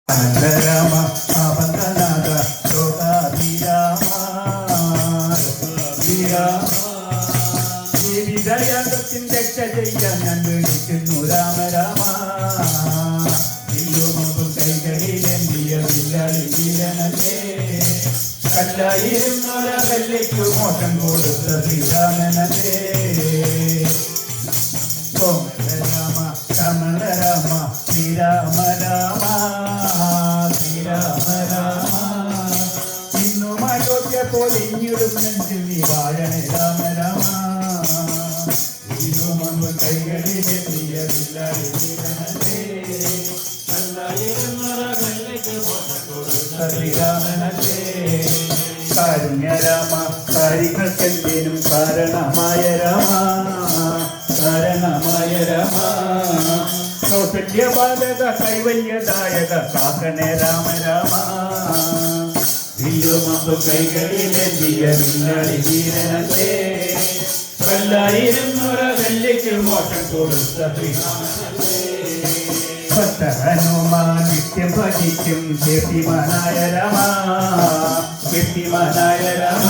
രാമ ആപന്തനാഥ ലോകാഭിരാമ ജീവിതയാഗത്തിൻ രക്ഷ ചെയ്യാൻ ഞാൻ വിളിക്കുന്നു രാമ രാമ ഇല്ലുമുമ്പും കൈകളിലെന്തിയ വില്ലാളി വീരനല്ലേ കല്ലായിരുന്നൊര കല്ലിക്കു മോശം കൊടുത്ത ശ്രീരാമനല്ലേ രാമ കമല രാമ ശ്രീരാമ രാമ ശ്രീരാമ രാമ ഇന്നും അയോധ്യ പൊലിഞ്ഞിടും നെഞ്ചിൽ നീ വാഴണേ രാമ രാമ ഇന്നും കൈകളിലെത്തിയ വില്ലാളി വീരനല്ലേ ശ്രീരാമനല്ലേ കാരുണ്യ രാമ കാര്യങ്ങൾക്കെന്തേനും കാരണമായ രാമ കാരണമായ രാമ കൗസല്യബാലക കൈവല്യദായക കാക്കണേ രാമ രാമ വില്ലുമമ്പു കൈകളിലെന്തിയ വില്ലാളി വീരനല്ലേ കല്ലായിരുന്നൊര കല്ലിക്ക് മോക്ഷം കൊടുത്ത ശ്രീരാമനല്ലേ ഹനുമാൻ നിത്യം ഭജിക്കും കീർത്തിമാനായ രാമ കീർത്തിമാനായ രാമ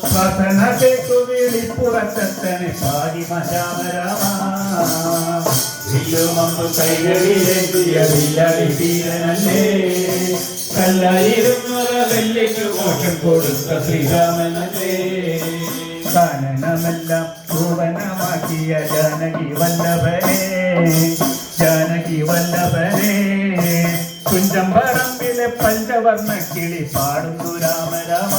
പ്രാർത്ഥന കേട്ടു വിളിപ്പുറത്തനെ പാരിമ രാമ രാമ വില്ലുമമ്പു കൈകളിലെത്തിയ വില്ലാളി വീരനല്ലേ കല്ലായിരുന്നൊര കല്ലിക്ക് മോക്ഷം കൊടുത്ത ശ്രീരാമനല്ലേ കാനനമെല്ലാം ഭുവനമാക്കിയ ജാനകി വല്ലഭനെ ജാനകി വല്ലഭനെ തുഞ്ചമ്പറമ്പിലെ പഞ്ചവർണ്ണ കിളി പാടുന്നു രാമ രാമ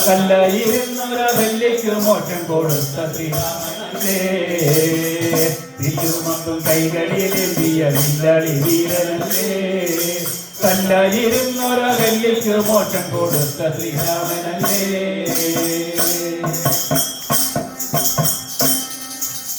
കല്ലായിരുന്നൊര വല്ലിക്ക് മോക്ഷം കൊടുത്ത ശ്രീരാമനല്ലേ തിരുമമ്പും കൈകളിലെന്തിയ വില്ലാളി വീരനല്ലേ കല്ലായിരുന്നൊര വല്ലിക്ക് മോക്ഷം കൊടുത്ത ശ്രീരാമനല്ലേ